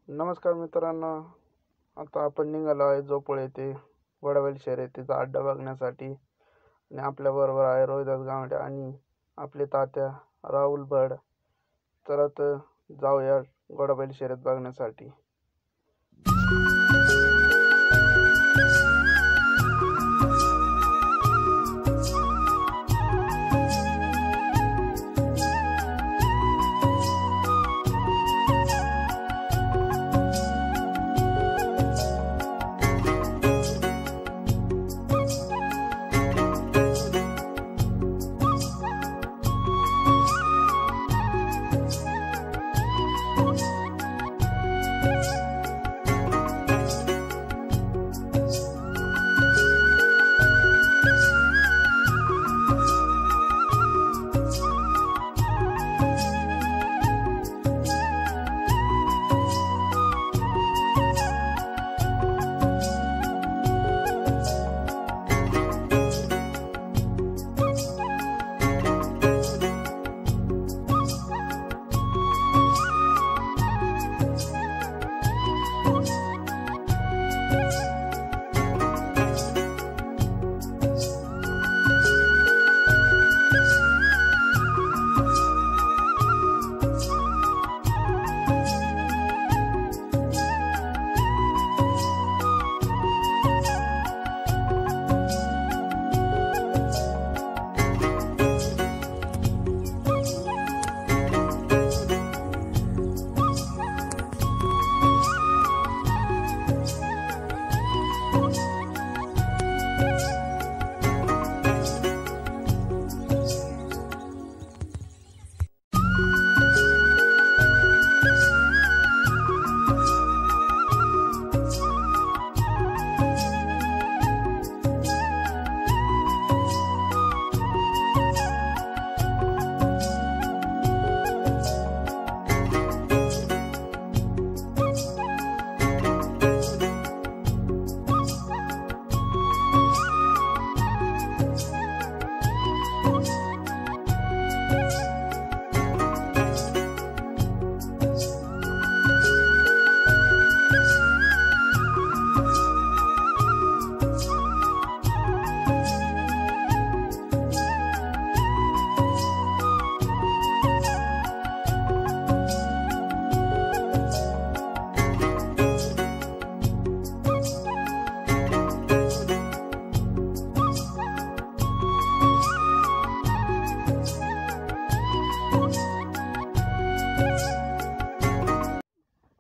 नमस्कार मित्रांनो. आता आपण निघालो आहे जोपोळ येथे घोडाबैल शर्यतीचा अड्डा बघण्यासाठी. आणि आपल्याबरोबर आहे रोहिदास गावंडे आणि आपले तात्या राहुल भड. चला तर जाऊया घोडाबैल शर्यत बघण्यासाठी.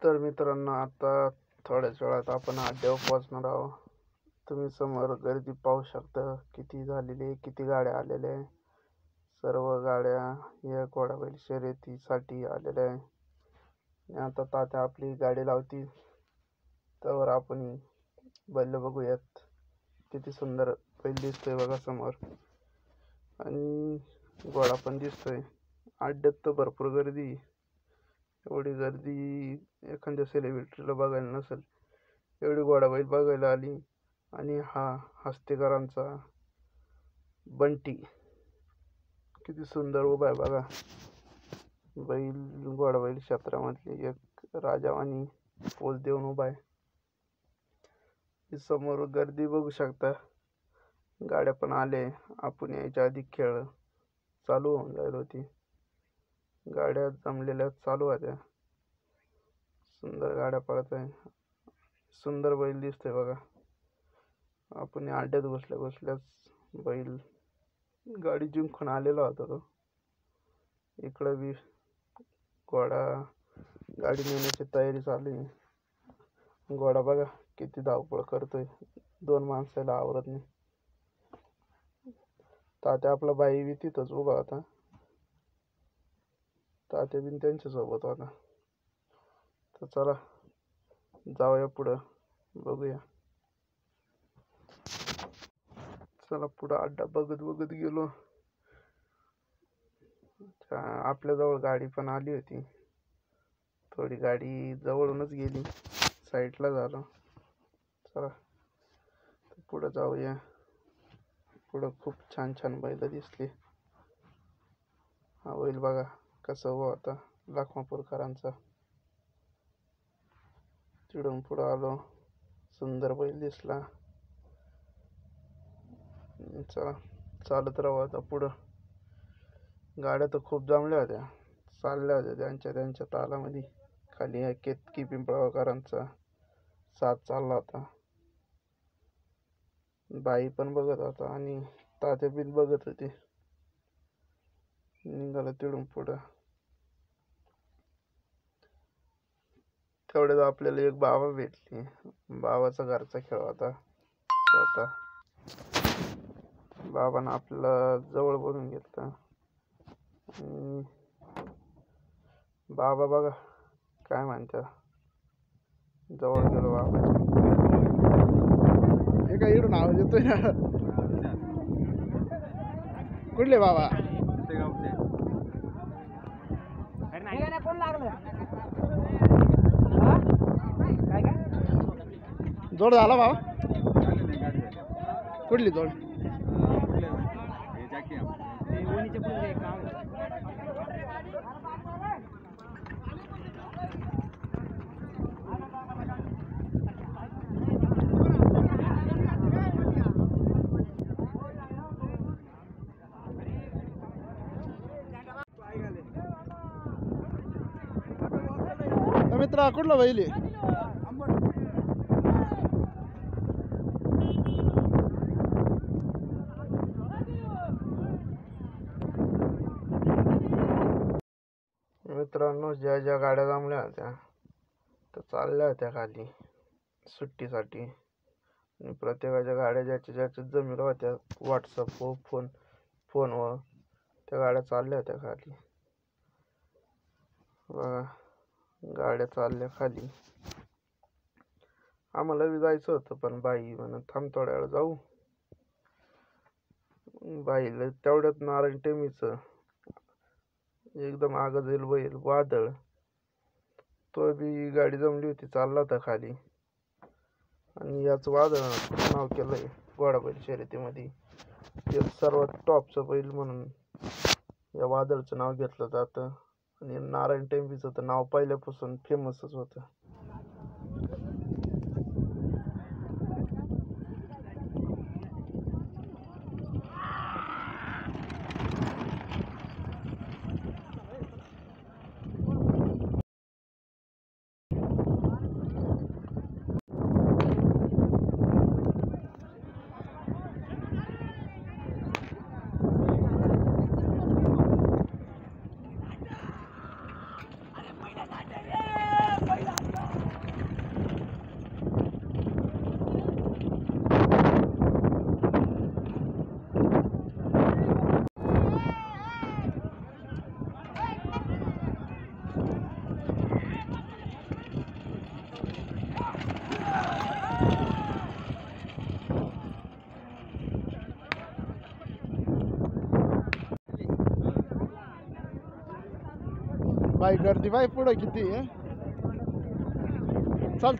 तर मित्रांनो, आता थोड्याच वेळात आपण अड्ड्यावर पोहोचणार आहोत. तुम्ही समोर गर्दी पाहू शकता किती झालेली आहे, किती गाड्या आलेल्या आहे. सर्व गाड्या या घोडाबैल शर्यतीसाठी आलेल्या आहे. आणि आता तात्या आपली गाडी लावती, तर आपण बैल बघूयात. किती सुंदर बैल दिसतोय बघा समोर. आणि घोडा पण दिसतोय. अड्ड्यात तर भरपूर गर्दी. एवढी गर्दी एखाद्या सेलिब्रिटीला बघायला नसेल, एवढी घोडाबैल बघायला आली. आणि हा हस्तेकरांचा बंटी किती सुंदर उभा आहे बघा. बैल घोडाबैल क्षेत्रामधली एक राजावानी पोज देऊन उभा आहे. समोर गर्दी बघू शकता. गाड्या पण आले. आपण यायच्या आधी खेळ चालू होऊन जाईल होती. गाड्या जमलेल्या चालू होत्या. सुंदर गाड्या पळत आहे. सुंदर बैल दिसतोय बघा. आपण अड्ड्यात बसल्याच बैल गाडी जिंकून आलेला होता तो. इकडे बी घोडा गाडी नेण्याची तयारी चालू आहे. घोडा बघा किती धावपळ करतोय. 2 माणसाला आवरत नाही. तात्या आपला बाई बी तिथंच उभा होता. तात्या बिन त्यांच्या सोबत होता. तर चला जाऊया पुढं, बघूया. चला पुढं अड्डा बघत गेलो. आपल्याजवळ गाडी पण आली होती. थोडी गाडी जवळूनच गेली, साईडला झालो. चला पुढं जाऊया. पुढं खूप छान बैल दिसली. हा बैल बघा कसा उभा होता, लखमापूरकरांचा. तिथून पुढं आलो, सुंदर बैल दिसला. चला चालत राहू आता पुढं. गाड्या तर खूप जमल्या होत्या, चालल्या होत्या त्यांच्या त्यांच्या तालामध्ये. खाली केतकी पिंपळगावकरांचा साथ चालला होता. बाई पण बघत होता आणि तात्या बिन बघत होते. निघालं तिथून पुढं. तेवढ्यात आपल्याला एक बाबा भेटली. बाबाचा घरचा खेळ होता स्वतः. बाबानं आपल्याला जवळ बोलून घेतलं. बाबा बघा काय म्हणतात. जवळ गेलो बाबाच्या. हे काय इकडून आवाज येतोय ना. कुठले बाबा? जोड झाला बाबा? कुठली जोड? मित्रा कुठला बैल आहे? मित्रांनो, ज्या ज्या गाड्या जमल्या होत्या त्या चालल्या होत्या खाली सुट्टीसाठी. आणि प्रत्येकाच्या गाड्या ज्याच्या ज्याच्या जमिला होत्या व्हॉट्सअपवर फोनवर त्या गाड्या चालल्या होत्या खाली. बघा गाड्या चालल्या खाली. आम्हाला बी जायचं होतं पण बाई म्हणत थांब थोड्या वेळ जाऊ. बाईला तेवढ्यात नारायण टेमीचं एकदम आग जाईल बैल वादळ, तो बी गाडी जमली होती, चालला होता खाली. आणि याच वादळ नाव केलंय घोडाबैल शर्यतीमध्ये. ते सर्वात टॉपचं बैल म्हणून या वादळचं नाव घेतलं जातं. आणि नारायण टेंबीचं तर नाव पहिल्यापासून फेमसच होतं. बाई गर्दी बाई पुढं किती आहे. चल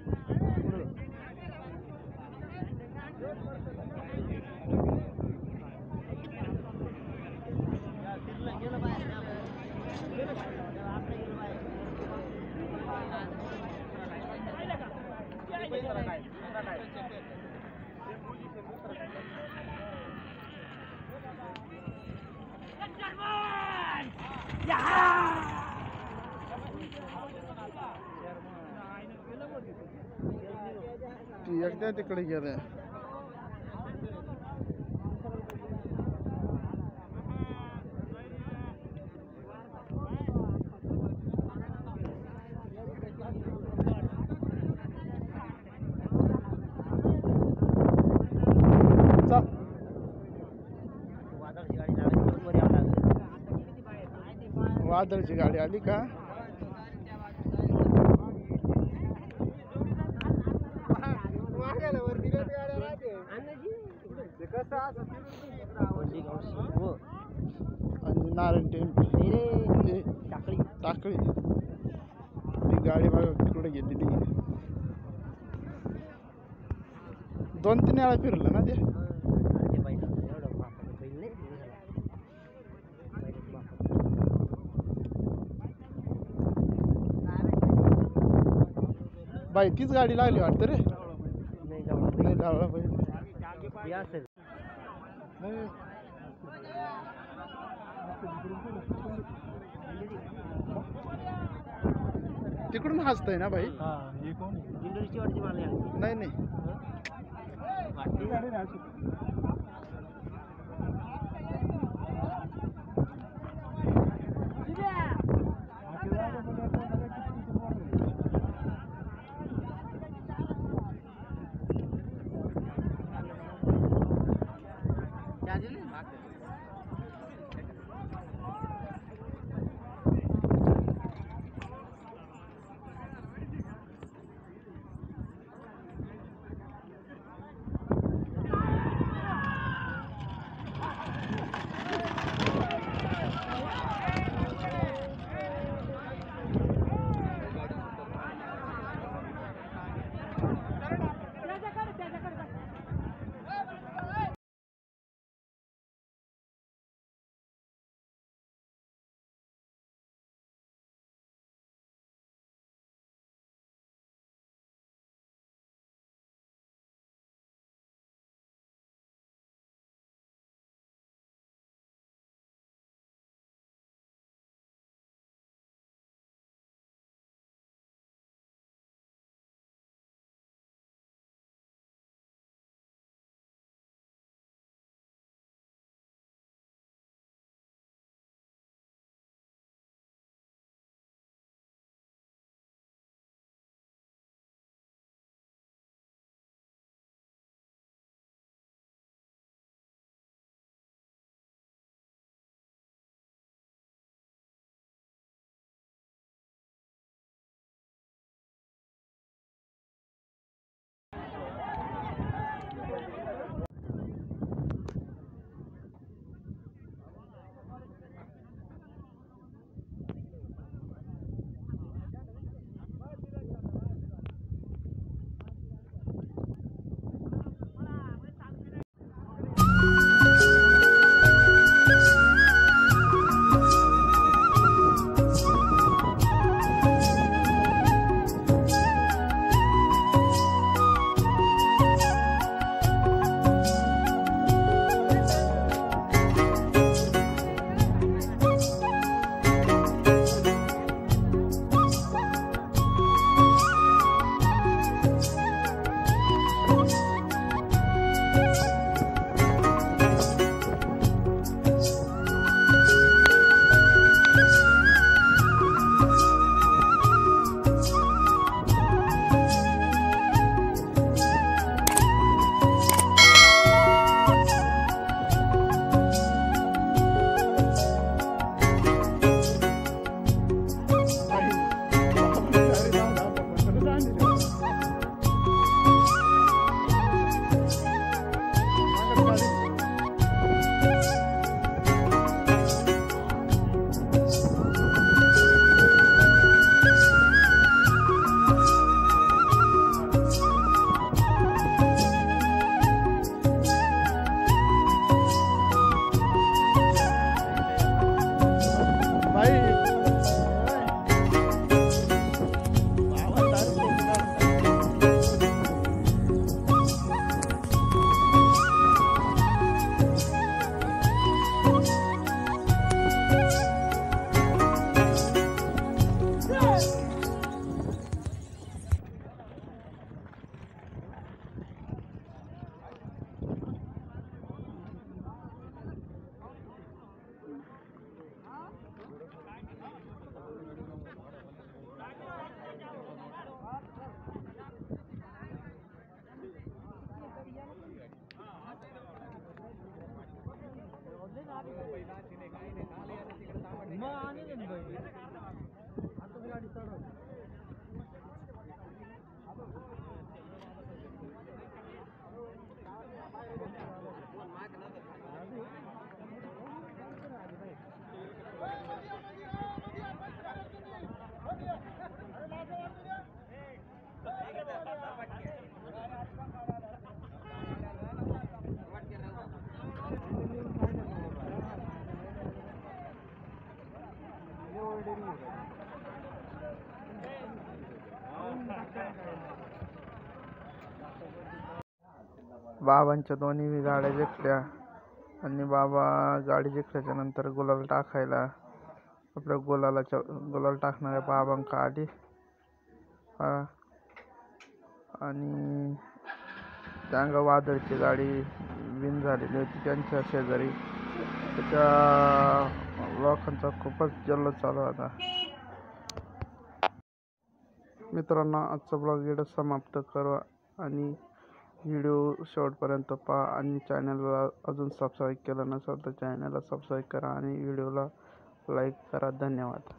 एकदा तिकडे गेलं. वादळची गाडी आली का? आणि नारायण टेंबी टाकळी ती गाडी बघा तिकडे गेलेली. 2-3 वेळा फिरलं ना ते. बाई तीच गाडी लागली वाटतं रे. नाही डावळा पाहिजे असेल. तिकडून हसतय ना भाई. दिंडोरीची वाटची मारली नाही नाही बाबांच्या दोन्ही गाड्या जिंकल्या आणि बाबा गाडी जिंकल्याच्या नंतर गुलाल टाकायला आपल्या गुलाल टाकणाऱ्या बाबांका आली आणि त्यांना वादळची गाडी विन झालेली होती त्यांच्या शेजारी. त्या लोकांचा खूपच जल्लोष चालू होता. मित्रांनो, आजचा ब्लॉग इथं समाप्त करू आणि व्हिडिओ शेवटपर्यंत पहा आणि चॅनलला अजून सबस्क्राईब केलं नसेल तर चॅनलला सबस्क्राईब करा आणि व्हिडिओला लाईक करा. धन्यवाद.